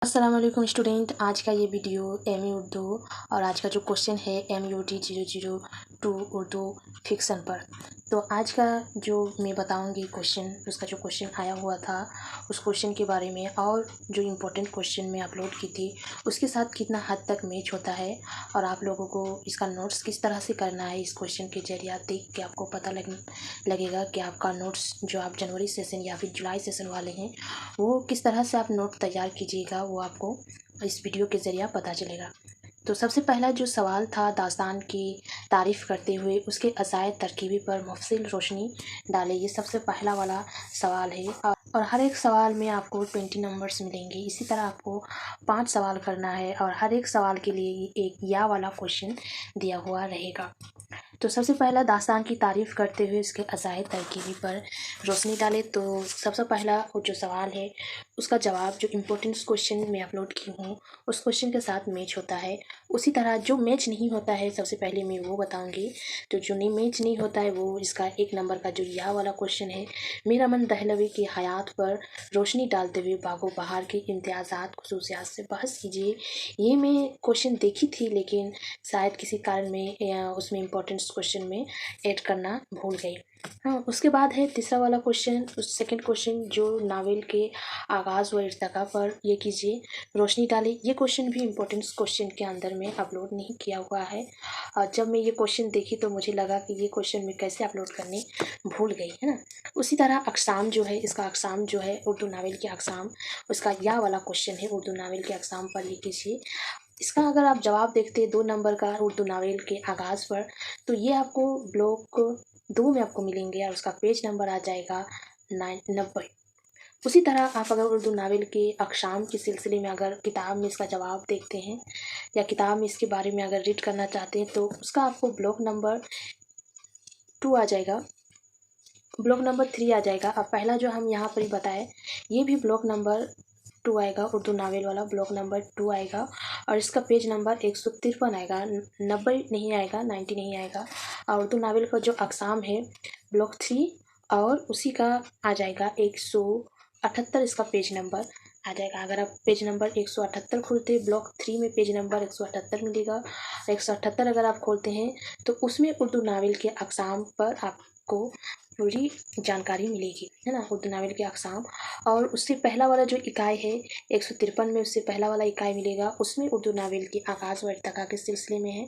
अस्सलाम वालेकुम स्टूडेंट। आज का ये वीडियो एमई उर्दू और आज का जो क्वेश्चन है MUT 002 उर्दू फिक्सन पर। तो आज का जो मैं बताऊंगी क्वेश्चन, उसका जो क्वेश्चन आया हुआ था उस क्वेश्चन के बारे में, और जो इम्पोर्टेंट क्वेश्चन मैं अपलोड की थी उसके साथ कितना हद तक मैच होता है, और आप लोगों को इसका नोट्स किस तरह से करना है। इस क्वेश्चन के जरिए आप देख के आपको पता लगेगा कि आपका नोट्स जो आप जनवरी सेशन या फिर जुलाई सेशन वाले हैं वो किस तरह से आप नोट तैयार कीजिएगा, वो आपको इस वीडियो के ज़रिए पता चलेगा। तो सबसे पहला जो सवाल था, दास्तान की तारीफ़ करते हुए उसके अज़ायद तरकीबी पर मुफस्सिल रोशनी डालें। ये सबसे पहला वाला सवाल है और हर एक सवाल में आपको 20 नंबर्स मिलेंगे। इसी तरह आपको 5 सवाल करना है और हर एक सवाल के लिए एक या वाला क्वेश्चन दिया हुआ रहेगा। तो सबसे पहला, दास्तान की तारीफ़ करते हुए इसके अज़ायद तरकीबी पर रोशनी डालें। तो सबसे पहला वो जो सवाल है उसका जवाब जो इम्पोर्टेंट क्वेश्चन मैं अपलोड की हूँ उस क्वेश्चन के साथ मैच होता है। उसी तरह जो मैच नहीं होता है सबसे पहले मैं वो बताऊँगी। तो जो नहीं मैच नहीं होता है वो इसका 1 नंबर का जो या वाला क्वेश्चन है, मीर अमन दहलवी की हयात पर रोशनी डालते हुए बागो बहार के इम्तियाज़ात खुसूसियात से बहस कीजिए। ये मैं क्वेश्चन देखी थी लेकिन शायद किसी कारण में उसमें इम्पोर्टेंट क्वेश्चन में ऐड करना भूल गई। हाँ, उसके बाद है तीसरा वाला क्वेश्चन, उस सेकंड क्वेश्चन जो नावल के आगाज़ व इर्तिका पर ये कीजिए, रोशनी डालें। ये क्वेश्चन भी इम्पोर्टेंट क्वेश्चन के अंदर में अपलोड नहीं किया हुआ है। और जब मैं ये क्वेश्चन देखी तो मुझे लगा कि ये क्वेश्चन मैं कैसे अपलोड करने भूल गई, है ना। उसी तरह अक़साम जो है, इसका अक़साम जो है उर्दू नावल के अक़साम, उसका या वाला क्वेश्चन है उर्दू नावल के अक़साम पर ये कीजिए। इसका अगर आप जवाब देखते 2 नंबर का उर्दू नावल के आगाज़ पर, तो ये आपको ब्लॉक 2 में आपको मिलेंगे और उसका पेज नंबर आ जाएगा 90। उसी तरह आप अगर उर्दू नावल के अक़साम के सिलसिले में अगर किताब में इसका जवाब देखते हैं या किताब में इसके बारे में अगर रीड करना चाहते हैं तो उसका आपको ब्लॉक नंबर 2 आ जाएगा, ब्लॉक नंबर 3 आ जाएगा। अब पहला जो हम यहाँ पर ही बताए ये भी ब्लॉक नंबर 2 आएगा, उर्दू नावल वाला ब्लॉक नंबर 2 आएगा और इसका पेज नंबर 153 आएगा, 90 नहीं आएगा, 90 नहीं आएगा। और उर्दू नावल का जो अक़साम है ब्लॉक 3 और उसी का आ जाएगा 178, इसका पेज नंबर आ जाएगा। अगर आप पेज नंबर 178 खोलते हैं, ब्लॉक 3 में पेज नंबर 178 मिलेगा। 178 अगर आप खोलते हैं तो उसमें उर्दू नावल के अक़साम पर आपको पूरी जानकारी मिलेगी, है ना, उर्दू नावल के अक़साम। और उससे पहला वाला जो इकाई है 153 में, उससे पहला वाला इकाई मिलेगा, उसमें उर्दू नावल की आगाज़ व इर्तिका के सिलसिले में है।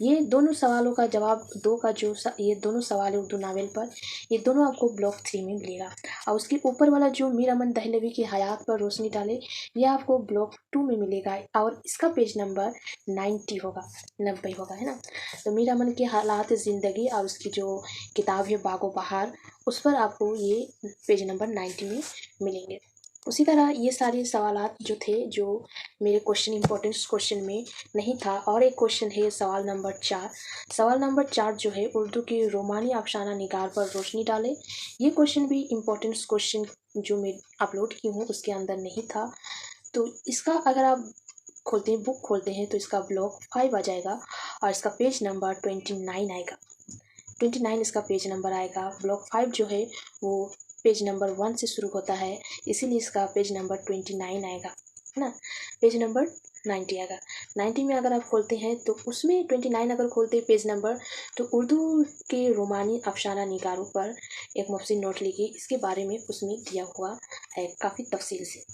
ये दोनों सवालों का जवाब 2 का जो ये दोनों सवाल है उर्दू नावल पर, ये दोनों आपको ब्लॉक 3 में मिलेगा। और उसके ऊपर वाला जो मीर अमन दहलवी की हयात पर रोशनी डाले, यह आपको ब्लॉक 2 में मिलेगा और इसका पेज नंबर 90 होगा, 90 होगा, है ना। तो मीर अमन के हालात ज़िंदगी और उसकी जो किताब है बागो बहार, उस पर आपको ये पेज नंबर 90 में मिलेंगे। उसी तरह ये सारे सवालात जो थे जो मेरे क्वेश्चन इम्पोर्टेंट क्वेश्चन में नहीं था। और एक क्वेश्चन है सवाल नंबर 4। सवाल नंबर 4 जो है उर्दू की रोमानी अफसाना निगार पर रोशनी डाले। ये क्वेश्चन भी इम्पोर्टेंट क्वेश्चन जो मैं अपलोड की हूँ उसके अंदर नहीं था। तो इसका अगर आप खोलते हैं, बुक खोलते हैं, तो इसका ब्लॉक 5 आ जाएगा और इसका पेज नंबर 29 आएगा। 29 इसका पेज नंबर आएगा। ब्लॉक 5 जो है वो पेज नंबर 1 से शुरू होता है, इसीलिए इसका पेज नंबर 29 आएगा, है ना। पेज नंबर 90 आएगा। 90 में अगर आप खोलते हैं तो उसमें 29 अगर खोलते हैं पेज नंबर, तो उर्दू के रोमानी अफसाना निगारों पर एक मुफस्सिल नोट लिखिए, इसके बारे में उसमें दिया हुआ है काफ़ी तफसील से।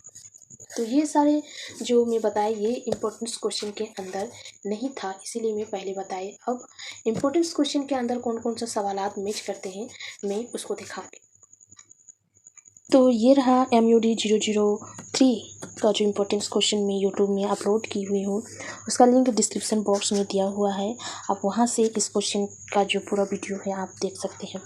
तो ये सारे जो मैं बताए ये इम्पोर्टेंट क्वेश्चन के अंदर नहीं था, इसीलिए मैं पहले बताए। अब इम्पोर्टेंट क्वेश्चन के अंदर कौन कौन सा सवालात मैच करते हैं मैं उसको दिखाऊंगी। तो ये रहा MUT 003 का जो इम्पोर्टेंट क्वेश्चन मैं यूट्यूब में अपलोड की हुई हूँ, उसका लिंक डिस्क्रिप्शन बॉक्स में दिया हुआ है। आप वहाँ से इस क्वेश्चन का जो पूरा वीडियो है आप देख सकते हैं।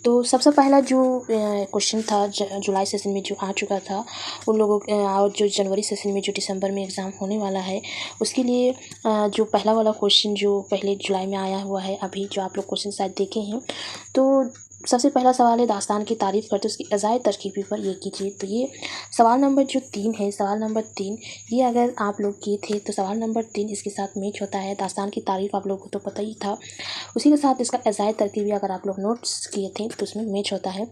तो सबसे पहला जो क्वेश्चन था जुलाई सेशन में जो आ चुका था उन लोगों और जो जनवरी सेशन में जो दिसंबर में एग्ज़ाम होने वाला है उसके लिए जो पहला वाला क्वेश्चन जो पहले जुलाई में आया हुआ है, अभी जो आप लोग क्वेश्चन शायद देखे हैं, तो सबसे पहला सवाल है, दास्तान की तारीफ़ करते उसकी अज़ायद तरकीबी पर ये कीजिए। तो ये सवाल नंबर जो 3 है, सवाल नंबर 3 ये अगर आप लोग किए थे तो सवाल नंबर 3 इसके साथ मैच होता है। दास्तान की तारीफ़ आप लोगों को तो पता ही था, उसी के साथ इसका अज़ायद तरकीबी अगर आप लोग नोट्स किए थे तो उसमें मैच होता है।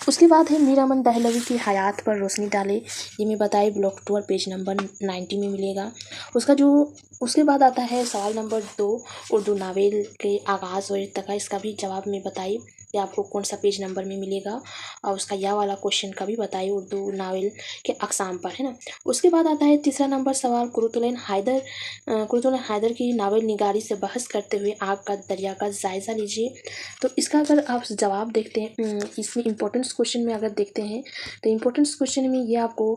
उसके बाद है, मीर अमन दहलवी की हयात पर रोशनी डाले, ये मैं बताई ब्लॉक 2 और पेज नंबर 90 में मिलेगा। उसके बाद आता है सवाल नंबर 2, उर्दू नावल के आगाज़ और इर्तिका, इसका भी जवाब मैं बताई कि आपको कौन सा पेज नंबर में मिलेगा, और उसका या वाला क्वेश्चन का भी बताई उर्दू नावल के अक़साम पर, है ना। उसके बाद आता है तीसरा नंबर सवाल, कुरतुल हैदर की नावल निगारी से बहस करते हुए आग का दरिया का जायज़ा लीजिए। तो इसका अगर आप जवाब देखते हैं, इसमें इंपॉर्टेंस क्वेश्चन में अगर देखते हैं तो इंपॉर्टेंस क्वेश्चन में ये आपको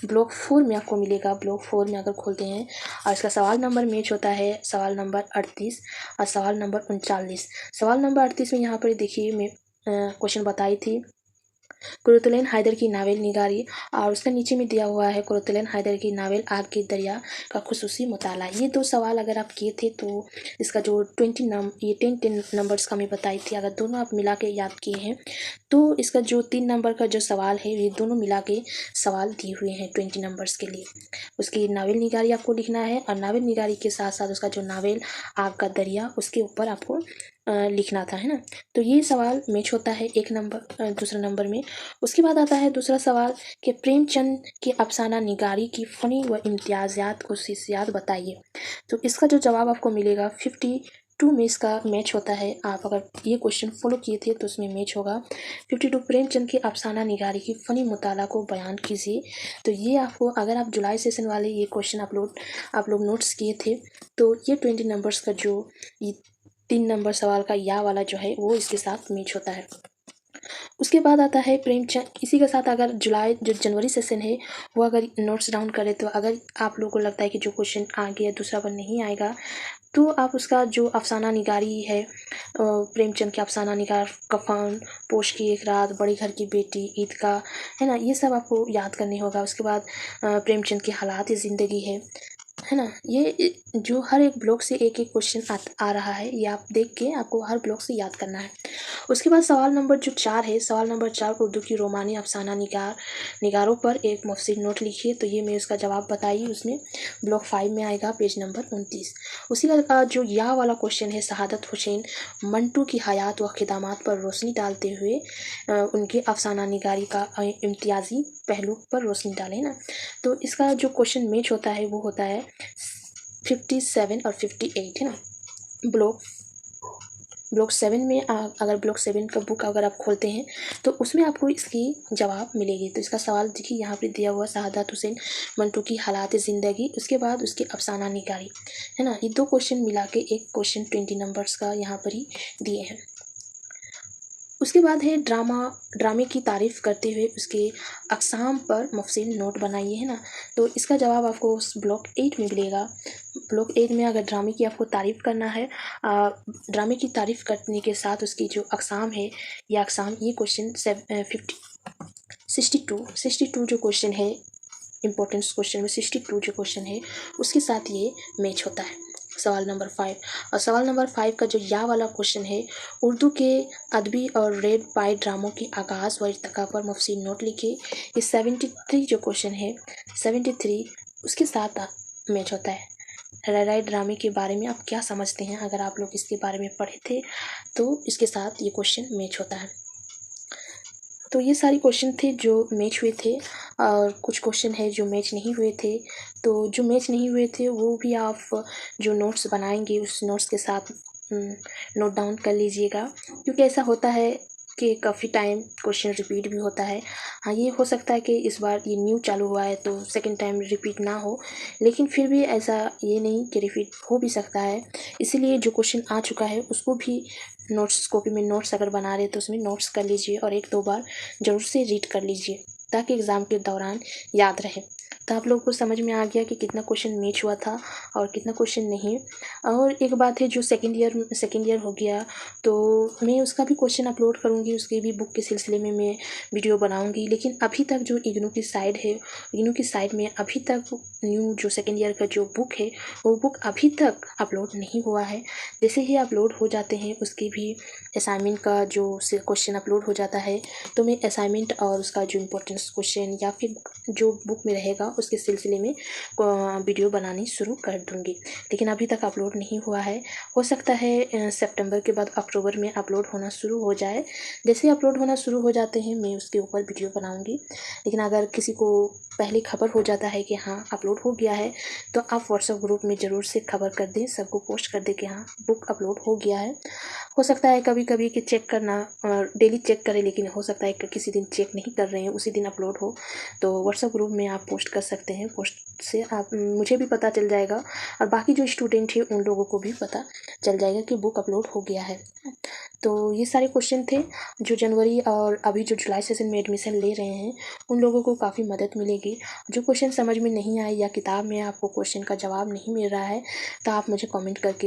ब्लॉक 4 में आपको मिलेगा। ब्लॉक 4 में अगर खोलते हैं और इसका सवाल नंबर मैच होता है सवाल नंबर 38 और सवाल नंबर 39। सवाल नंबर 38 में यहाँ पर देखिए मैं क्वेश्चन बताई थी, कुरतुलैन हैदर की नावल निगारी, और उसका नीचे में दिया हुआ है कुरतुलैन हैदर की नावल आग के दरिया का खुसूसी मुताला। ये 2 सवाल अगर आप किए थे तो इसका जो 10 नंबर्स का मैं बताई थी, अगर दोनों आप मिला के याद किए हैं तो इसका जो 3 नंबर का जो सवाल है ये दोनों मिला के सवाल दिए हुए हैं 20 नंबर्स के लिए। उसकी नावल निगारी आपको लिखना है और नावल निगारी के साथ साथ उसका जो नावल आग का दरिया उसके ऊपर आपको लिखना था, है ना। तो ये सवाल मैच होता है दूसरा नंबर में। उसके बाद आता है दूसरा सवाल कि प्रेमचंद के अफसाना निगारी की फ़नी व इम्तियाज़ात खुसूसियात बताइए। तो इसका जो जवाब आपको मिलेगा 52 में इसका मैच होता है। आप अगर ये क्वेश्चन फॉलो किए थे तो उसमें मैच होगा 52, प्रेमचंद के अफसाना निगारी की फ़नी मुताला को बयान कीजिए। तो ये आपको, अगर आप जुलाई सेशन वाले ये क्वेश्चन आप लोग नोट्स किए थे तो ये 20 नंबर्स का जो ये 3 नंबर सवाल का या वाला जो है वो इसके साथ मैच होता है। उसके बाद आता है प्रेमचंद, इसी के साथ अगर जनवरी सेशन है वो अगर नोट्स डाउन करें तो अगर आप लोगों को लगता है कि जो क्वेश्चन आ गया दूसरा बार नहीं आएगा तो आप उसका जो अफसाना निगारी है, प्रेमचंद के अफसाना निगार, कफन, पोश की एक रात, बड़ी घर की बेटी, ईदगाह, है ना, ये सब आपको याद करने होगा। उसके बाद प्रेमचंद की हालात ज़िंदगी है ना। ये जो हर एक ब्लॉक से एक एक क्वेश्चन आ रहा है, ये आप देख के आपको हर ब्लॉक से याद करना है। उसके बाद सवाल नंबर जो 4 है, सवाल नंबर 4, उर्दू की रोमानी अफसाना निगारों पर एक मुफस्सिल नोट लिखिए। तो ये मैं उसका जवाब बताई, उसमें ब्लॉक 5 में आएगा पेज नंबर 29। उसी का जो या वाला क्वेश्चन है, शहादत हुसैन मंटू की हयात व खिदमात पर रोशनी डालते हुए उनके अफसाना निगारी का इम्तियाजी पहलू पर रोशनी डालें ना। तो इसका जो क्वेश्चन मैच होता है वो होता है 57 और 58, है ना। ब्लॉक 7 में अगर ब्लॉक 7 का बुक अगर आप खोलते हैं तो उसमें आपको इसकी जवाब मिलेगी। तो इसका सवाल देखिए यहाँ पे दिया हुआ, शहादत हुसैन मंटू की हालात ज़िंदगी, उसके बाद उसके अफसाना निगारी, है ना। ये 2 क्वेश्चन मिला के एक क्वेश्चन 20 नंबर्स का यहाँ पर ही दिए हैं। उसके बाद है ड्रामे की तारीफ़ करते हुए उसके अक़साम पर मुफस्सिल नोट बनाइए, है ना। तो इसका जवाब आपको उस ब्लॉक 8 में मिलेगा। ब्लॉक 8 में अगर ड्रामे की आपको तारीफ़ करना है, ड्रामे की तारीफ़ करने के साथ उसकी जो अक़साम है या अक़साम, ये क्वेश्चन 62 जो क्वेश्चन है, इम्पोर्टेंस क्वेश्चन में 62 जो क्वेश्चन है उसके साथ ये मैच होता है। सवाल नंबर 5, और सवाल नंबर 5 का जो या वाला क्वेश्चन है, उर्दू के अदबी और रेड पाई ड्रामों की आगाज़ व इर्तिका पर मुफस्सिल नोट लिखिए। ये 73 जो क्वेश्चन है, 73 उसके साथ मैच होता है। रेड ड्रामे के बारे में आप क्या समझते हैं, अगर आप लोग इसके बारे में पढ़े थे तो इसके साथ ये क्वेश्चन मैच होता है। तो ये सारी क्वेश्चन थे जो मैच हुए थे, और कुछ क्वेश्चन है जो मैच नहीं हुए थे। तो जो मैच नहीं हुए थे वो भी आप जो नोट्स बनाएंगे उस नोट्स के साथ नोट डाउन कर लीजिएगा, क्योंकि ऐसा होता है कि काफ़ी टाइम क्वेश्चन रिपीट भी होता है। हाँ, ये हो सकता है कि इस बार ये न्यू चालू हुआ है तो सेकंड टाइम रिपीट ना हो, लेकिन फिर भी ऐसा ये नहीं कि रिपीट हो भी सकता है। इसीलिए जो क्वेश्चन आ चुका है उसको भी नोट्स कॉपी में नोट्स अगर बना रहे तो उसमें नोट्स कर लीजिए और 1-2 बार ज़रूर से रीड कर लीजिए ताकि एग्ज़ाम के दौरान याद रहे। तो आप लोगों को समझ में आ गया कि कितना क्वेश्चन मैच हुआ था और कितना क्वेश्चन नहीं। और एक बात है, जो सेकंड ईयर हो गया तो मैं उसका भी क्वेश्चन अपलोड करूँगी, उसके भी बुक के सिलसिले में मैं वीडियो बनाऊँगी। लेकिन अभी तक जो इग्नू की साइड है, इग्नू की साइड में अभी तक न्यू जो सेकेंड ईयर का जो बुक है वो बुक अभी तक अपलोड नहीं हुआ है। जैसे ही अपलोड हो जाते हैं उसकी भी असाइनमेंट का जो क्वेश्चन अपलोड हो जाता है तो मैं असाइनमेंट और उसका जो इम्पोर्टेंस क्वेश्चन या फिर जो बुक में रहेगा उसके सिलसिले में वीडियो बनानी शुरू कर दूँगी। लेकिन अभी तक अपलोड नहीं हुआ है। हो सकता है सितंबर के बाद अक्टूबर में अपलोड होना शुरू हो जाए। जैसे अपलोड होना शुरू हो जाते हैं मैं उसके ऊपर वीडियो बनाऊँगी। लेकिन अगर किसी को पहले खबर हो जाता है कि हाँ अपलोड हो गया है तो आप व्हाट्सएप ग्रुप में ज़रूर से खबर कर दें, सबको पोस्ट कर दें कि हाँ बुक अपलोड हो गया है। हो सकता है कभी कभी कि चेक करना डेली चेक करें, लेकिन हो सकता है कि किसी दिन चेक नहीं कर रहे हैं उसी दिन अपलोड हो, तो व्हाट्सएप ग्रुप में आप पोस्ट कर सकते हैं। पोस्ट से आप मुझे भी पता चल जाएगा और बाकी जो स्टूडेंट है उन लोगों को भी पता चल जाएगा कि बुक अपलोड हो गया है। तो ये सारे क्वेश्चन थे जो जनवरी और अभी जो जुलाई सेशन में एडमिशन ले रहे हैं उन लोगों को काफ़ी मदद मिलेगी। जो क्वेश्चन समझ में नहीं आए या किताब में आपको क्वेश्चन का जवाब नहीं मिल रहा है तो आप मुझे कमेंट करके